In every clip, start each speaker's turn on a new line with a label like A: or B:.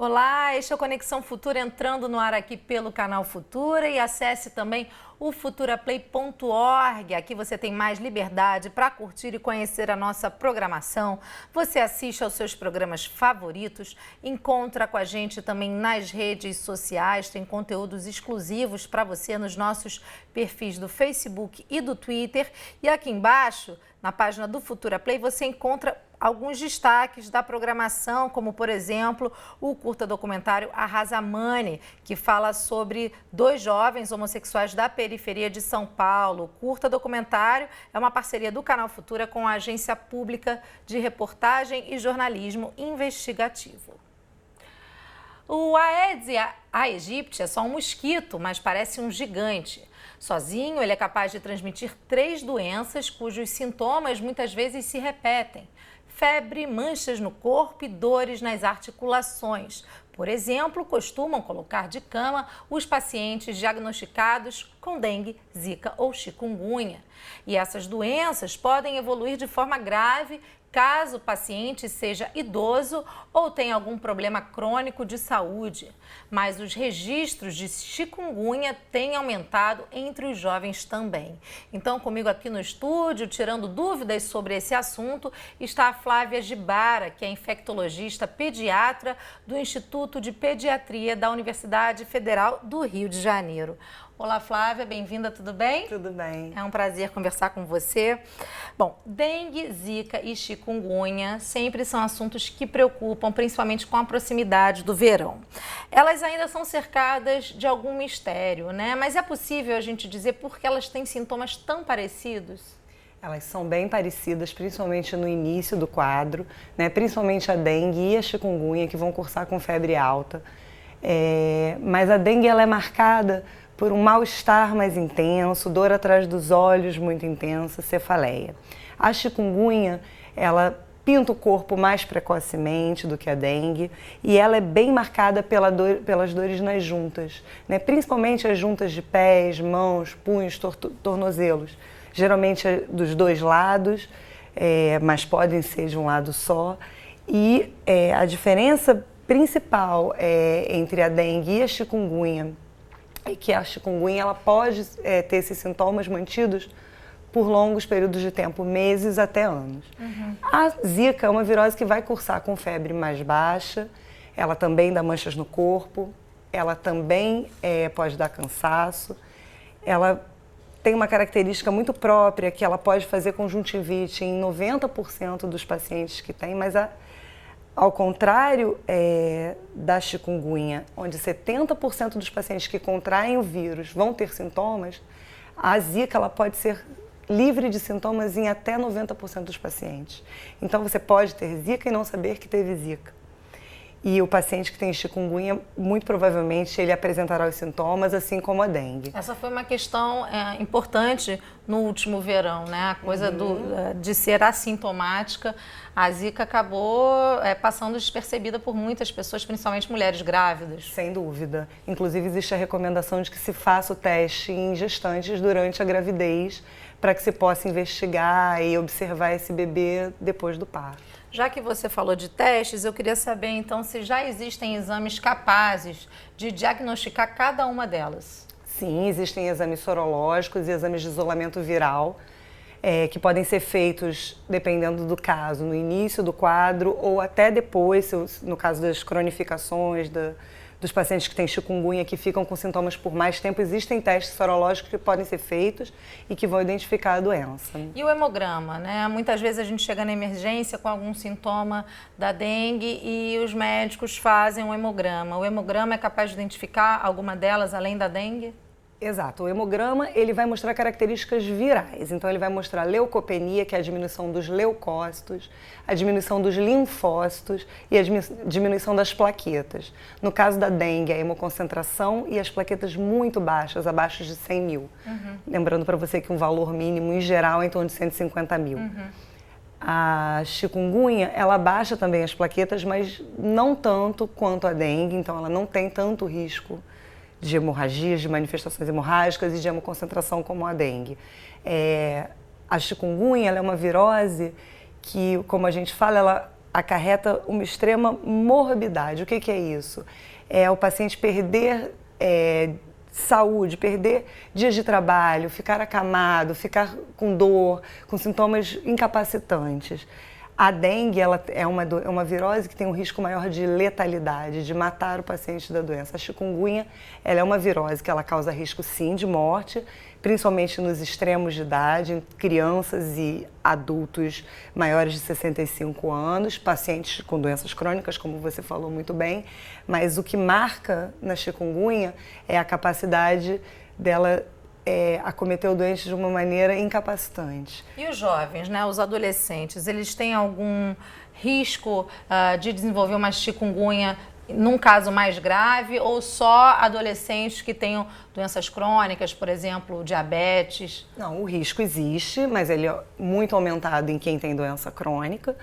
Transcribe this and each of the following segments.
A: Olá, este é o Conexão Futura entrando no ar aqui pelo canal Futura e acesse também o futuraplay.org. Aqui você tem mais liberdade para curtir e conhecer a nossa programação. Você assiste aos seus programas favoritos, encontra com a gente também nas redes sociais, tem conteúdos exclusivos para você nos nossos perfis do Facebook e do Twitter. E aqui embaixo, na página do Futura Play, você encontra alguns destaques da programação, como, por exemplo, o curta documentário Arrasamani, que fala sobre dois jovens homossexuais da periferia de São Paulo. O curta documentário é uma parceria do Canal Futura com a Agência Pública de Reportagem e Jornalismo Investigativo. O Aedes aegypti é só um mosquito, mas parece um gigante. Sozinho, ele é capaz de transmitir 3 doenças cujos sintomas muitas vezes se repetem: febre, manchas no corpo e dores nas articulações. Por exemplo, costumam colocar de cama os pacientes diagnosticados com dengue, zika ou chikungunya. E essas doenças podem evoluir de forma grave caso o paciente seja idoso ou tenha algum problema crônico de saúde. Mas os registros de chikungunya têm aumentado entre os jovens também. Então, comigo aqui no estúdio, tirando dúvidas sobre esse assunto, está a Flávia Gibara, que é infectologista pediatra do Instituto de Pediatria da Universidade Federal do Rio de Janeiro. Olá, Flávia, bem-vinda, tudo bem?
B: Tudo bem.
A: É um prazer conversar com você. Bom, dengue, zika e chikungunya sempre são assuntos que preocupam, principalmente com a proximidade do verão. Elas ainda são cercadas de algum mistério, né? Mas é possível a gente dizer por que elas têm sintomas tão parecidos?
B: Elas são bem parecidas, principalmente no início do quadro, né? Principalmente a dengue e a chikungunya, que vão cursar com febre alta. Mas a dengue ela é marcada por um mal-estar mais intenso, dor atrás dos olhos muito intensa, cefaleia. A chikungunya, ela pinta o corpo mais precocemente do que a dengue e ela é bem marcada pelas dores nas juntas, né? Principalmente as juntas de pés, mãos, punhos, tornozelos. Geralmente é dos dois lados, mas podem ser de um lado só. E a diferença principal entre a dengue e a chikungunya é que a chikungunya ela pode ter esses sintomas mantidos por longos períodos de tempo, meses até anos. Uhum. A zika é uma virose que vai cursar com febre mais baixa, ela também dá manchas no corpo, ela também pode dar cansaço, ela tem uma característica muito própria que ela pode fazer conjuntivite em 90% dos pacientes que tem, mas ao contrário da chikungunya, onde 70% dos pacientes que contraem o vírus vão ter sintomas, a zika ela pode ser livre de sintomas em até 90% dos pacientes. Então você pode ter zika e não saber que teve zika. E o paciente que tem chikungunya, muito provavelmente, ele apresentará os sintomas, assim como a dengue.
A: Essa foi uma questão importante no último verão, né? A coisa de ser assintomática. A zika acabou passando despercebida por muitas pessoas, principalmente mulheres grávidas.
B: Sem dúvida. Inclusive, existe a recomendação de que se faça o teste em gestantes durante a gravidez, para que se possa investigar e observar esse bebê depois do parto.
A: Já que você falou de testes, eu queria saber então se já existem exames capazes de diagnosticar cada uma delas.
B: Sim, existem exames sorológicos e exames de isolamento viral, que podem ser feitos dependendo do caso, no início do quadro ou até depois, no caso das cronificações, dos pacientes que têm chikungunya, que ficam com sintomas por mais tempo, existem testes sorológicos que podem ser feitos e que vão identificar a doença.
A: E o hemograma, né? Muitas vezes a gente chega na emergência com algum sintoma da dengue e os médicos fazem um hemograma. O hemograma é capaz de identificar alguma delas além da dengue?
B: Exato. O hemograma, ele vai mostrar características virais. Então, ele vai mostrar leucopenia, que é a diminuição dos leucócitos, a diminuição dos linfócitos e a diminuição das plaquetas. No caso da dengue, a hemoconcentração e as plaquetas muito baixas, abaixo de 100 mil. Uhum. Lembrando para você que um valor mínimo, em geral, é em torno de 150 mil. Uhum. A chikungunya, ela baixa também as plaquetas, mas não tanto quanto a dengue, então ela não tem tanto risco de hemorragias, de manifestações hemorrágicas e de hemoconcentração como a dengue. A chikungunya ela é uma virose que, como a gente fala, ela acarreta uma extrema morbidade. O que é isso? É o paciente perder saúde, perder dias de trabalho, ficar acamado, ficar com dor, com sintomas incapacitantes. A dengue ela é uma virose que tem um risco maior de letalidade, de matar o paciente da doença. A chikungunya ela é uma virose que ela causa risco, sim, de morte, principalmente nos extremos de idade, em crianças e adultos maiores de 65 anos, pacientes com doenças crônicas, como você falou muito bem. Mas o que marca na chikungunya é a capacidade dela acometer o doente de uma maneira incapacitante.
A: E os jovens, né, os adolescentes, eles têm algum risco de desenvolver uma chikungunya num caso mais grave ou só adolescentes que tenham doenças crônicas, por exemplo, diabetes?
B: Não, o risco existe, mas ele é muito aumentado em quem tem doença crônica.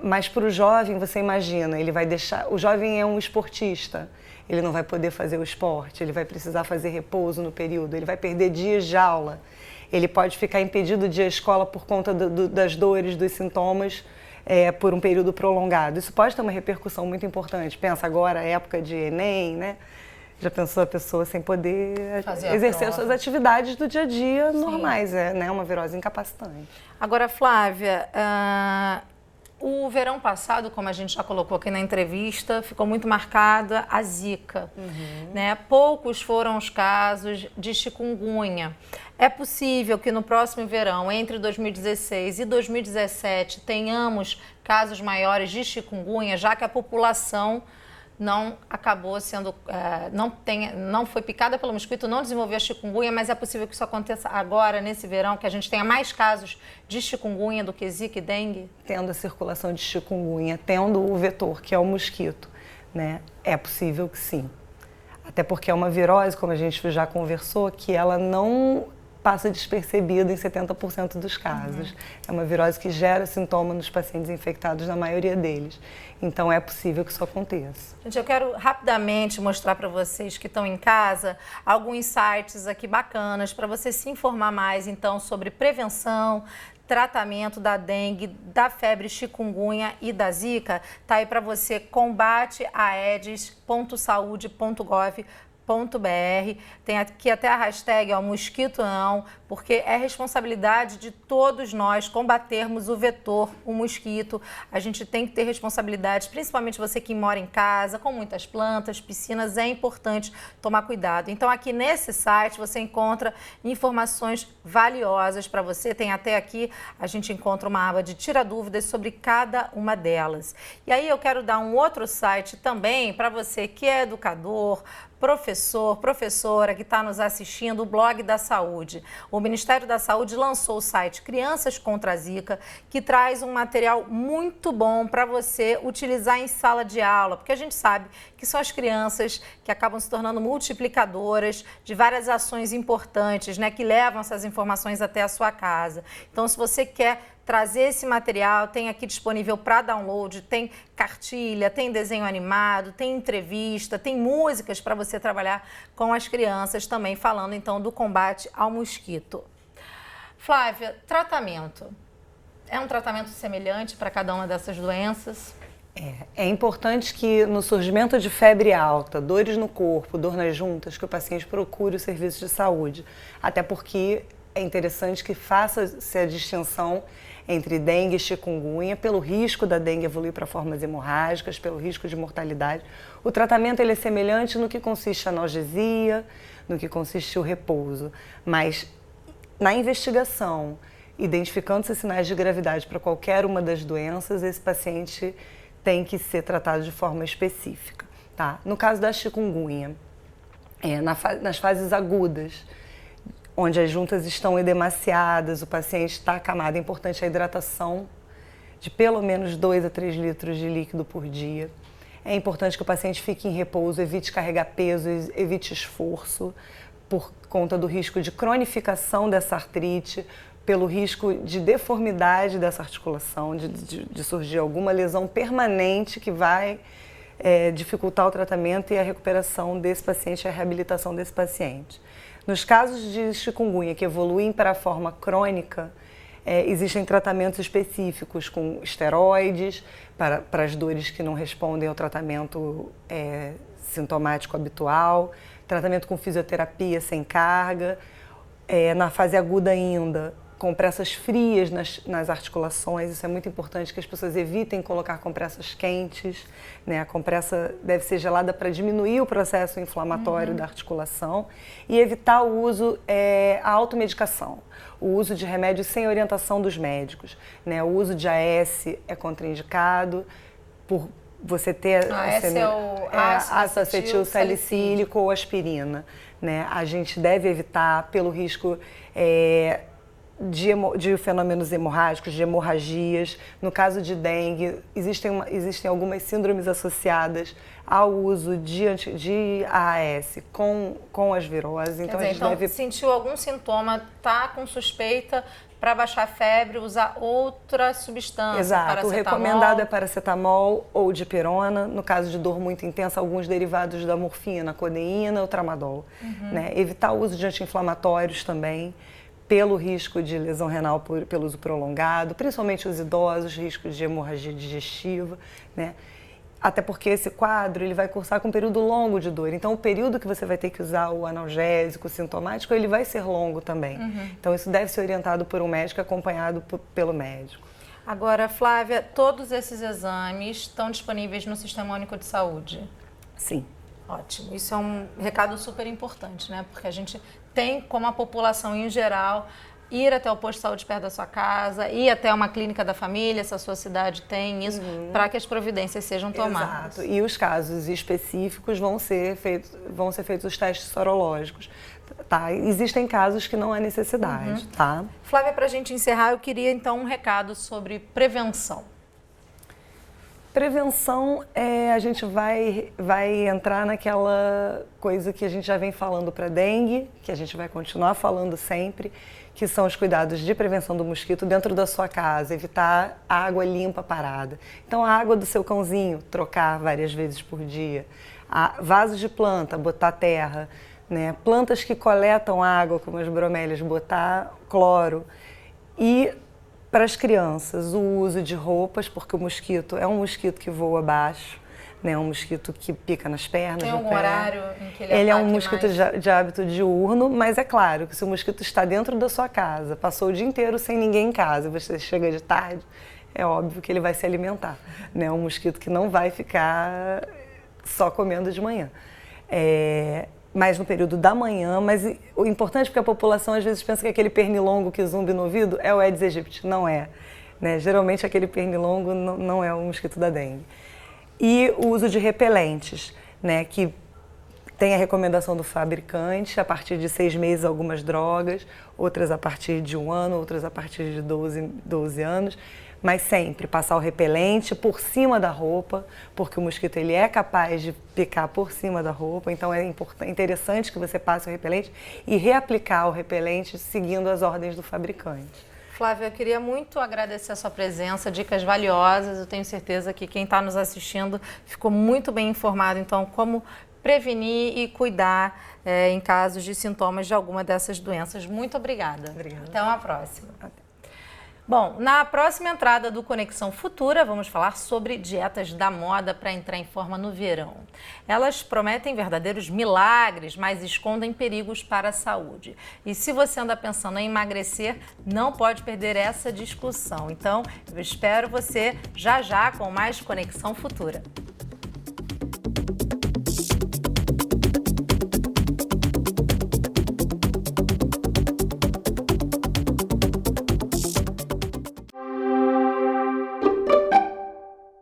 B: Mas para o jovem, você imagina, ele vai deixar... O jovem é um esportista, ele não vai poder fazer o esporte, ele vai precisar fazer repouso no período, ele vai perder dias de aula, ele pode ficar impedido de ir à escola por conta das dores, dos sintomas, por um período prolongado. Isso pode ter uma repercussão muito importante. Pensa agora, época de Enem, né? Já pensou a pessoa sem poder exercer suas atividades do dia a dia normais, né? Uma virose incapacitante.
A: Agora, Flávia, o verão passado, como a gente já colocou aqui na entrevista, ficou muito marcada a Zika. Né? Poucos foram os casos de chikungunya. É possível que no próximo verão, entre 2016 e 2017, tenhamos casos maiores de chikungunya, já que a população não acabou sendo, não foi picada pelo mosquito, não desenvolveu a chikungunya, mas é possível que isso aconteça agora, nesse verão, que a gente tenha mais casos de chikungunya do que Zika e dengue?
B: Tendo a circulação de chikungunya, tendo o vetor, que é o mosquito, né? É possível que sim. Até porque é uma virose, como a gente já conversou, que ela não passa despercebida em 70% dos casos. É uma virose que gera sintoma nos pacientes infectados, na maioria deles. Então, é possível que isso aconteça.
A: Gente, eu quero rapidamente mostrar para vocês que estão em casa alguns sites aqui bacanas para você se informar mais, então, sobre prevenção, tratamento da dengue, da febre chikungunya e da Zika. Tá aí para você, combateaedes.saude.gov.br. Tem aqui até a hashtag mosquito não, porque é responsabilidade de todos nós combatermos o vetor, o mosquito. A gente tem que ter responsabilidade, principalmente você que mora em casa, com muitas plantas, piscinas, é importante tomar cuidado. Então aqui nesse site você encontra informações valiosas para você. Tem até aqui, a gente encontra uma aba de tira dúvidas sobre cada uma delas. E aí eu quero dar um outro site também para você que é educador, professor, professora que está nos assistindo, o Blog da Saúde. O Ministério da Saúde lançou o site Crianças contra a Zika, que traz um material muito bom para você utilizar em sala de aula, porque a gente sabe que são as crianças que acabam se tornando multiplicadoras de várias ações importantes, né, que levam essas informações até a sua casa. Então, se você quer trazer esse material, tem aqui disponível para download, tem cartilha, tem desenho animado, tem entrevista, tem músicas para você trabalhar com as crianças também, falando então do combate ao mosquito. Flávia, tratamento. É um tratamento semelhante para cada uma dessas doenças?
B: É importante que no surgimento de febre alta, dores no corpo, dor nas juntas, que o paciente procure o serviço de saúde, até porque é interessante que faça-se a distinção entre dengue e chikungunya, pelo risco da dengue evoluir para formas hemorrágicas, pelo risco de mortalidade. O tratamento ele é semelhante no que consiste a analgesia, no que consiste o repouso, mas na investigação, identificando-se sinais de gravidade para qualquer uma das doenças, esse paciente tem que ser tratado de forma específica. Tá? No caso da chikungunya, nas fases agudas, onde as juntas estão edemaciadas, o paciente está acamado, é importante a hidratação de pelo menos 2 a 3 litros de líquido por dia. É importante que o paciente fique em repouso, evite carregar peso, evite esforço, por conta do risco de cronificação dessa artrite, pelo risco de deformidade dessa articulação, de surgir alguma lesão permanente que vai dificultar o tratamento e a recuperação desse paciente, a reabilitação desse paciente. Nos casos de chikungunya que evoluem para a forma crônica, Existem tratamentos específicos com esteroides para as dores que não respondem ao tratamento sintomático habitual, tratamento com fisioterapia sem carga, na fase aguda ainda, compressas frias nas articulações. Isso é muito importante que as pessoas evitem colocar compressas quentes, né? A compressa deve ser gelada para diminuir o processo inflamatório da articulação e evitar o uso, a automedicação, o uso de remédios sem orientação dos médicos, né? O uso de AS é contraindicado por você ter ácido acetil salicílico ou aspirina, né? A gente deve evitar pelo risco de fenômenos hemorrágicos, de hemorragias. No caso de dengue, existem algumas síndromes associadas ao uso de AAS com as viroses. Então,
A: a gente deve... sentiu algum sintoma, tá com suspeita, para baixar a febre, usar outra substância.
B: Exato, o recomendado é paracetamol ou dipirona. No caso de dor muito intensa, alguns derivados da morfina, codeína ou tramadol. Né? Evitar o uso de anti-inflamatórios também, pelo risco de lesão renal pelo uso prolongado, principalmente os idosos, riscos de hemorragia digestiva, né? Até porque esse quadro ele vai cursar com um período longo de dor. Então, o período que você vai ter que usar o analgésico, o sintomático, ele vai ser longo também. Então, isso deve ser orientado por um médico, acompanhado pelo médico.
A: Agora, Flávia, todos esses exames estão disponíveis no Sistema Único de Saúde?
B: Sim.
A: Ótimo. Isso é um recado super importante, né? Porque a gente tem, como a população em geral, ir até o posto de saúde perto da sua casa, ir até uma clínica da família, se a sua cidade tem isso, para que as providências sejam tomadas.
B: Exato. E os casos específicos vão ser feitos os testes sorológicos. Tá? Existem casos que não há necessidade. Tá?
A: Flávia, para a gente encerrar, eu queria então um recado sobre prevenção.
B: Prevenção, a gente vai entrar naquela coisa que a gente já vem falando para dengue, que a gente vai continuar falando sempre, que são os cuidados de prevenção do mosquito dentro da sua casa, evitar água limpa parada. Então, a água do seu cãozinho, trocar várias vezes por dia. Vasos de planta, botar terra, né? Plantas que coletam água, como as bromélias, botar cloro. E para as crianças, o uso de roupas, porque o mosquito é um mosquito que voa abaixo, né? É um mosquito que pica nas pernas,
A: tem
B: no
A: algum
B: pé.
A: horário em que
B: ele é um mosquito de hábito diurno, mas é claro que se o mosquito está dentro da sua casa, passou o dia inteiro sem ninguém em casa, você chega de tarde, é óbvio que ele vai se alimentar, né? É um mosquito que não vai ficar só comendo de manhã. Mas no período da manhã, mas o importante é que a população às vezes pensa que aquele pernilongo que zumbi no ouvido é o Aedes aegypti, não é. Né? Geralmente aquele pernilongo não é o mosquito da dengue. E o uso de repelentes, né? Que tem a recomendação do fabricante, a partir de 6 meses algumas drogas, outras a partir de 1 ano, outras a partir de 12 anos. Mas sempre passar o repelente por cima da roupa, porque o mosquito ele é capaz de picar por cima da roupa, então é interessante que você passe o repelente e reaplicar o repelente seguindo as ordens do fabricante.
A: Flávia, eu queria muito agradecer a sua presença, dicas valiosas, eu tenho certeza que quem está nos assistindo ficou muito bem informado, então, como prevenir e cuidar em casos de sintomas de alguma dessas doenças. Muito obrigada.
B: Obrigada.
A: Até uma próxima. Até. Bom, na próxima entrada do Conexão Futura, vamos falar sobre dietas da moda para entrar em forma no verão. Elas prometem verdadeiros milagres, mas escondem perigos para a saúde. E se você anda pensando em emagrecer, não pode perder essa discussão. Então, eu espero você já com mais Conexão Futura.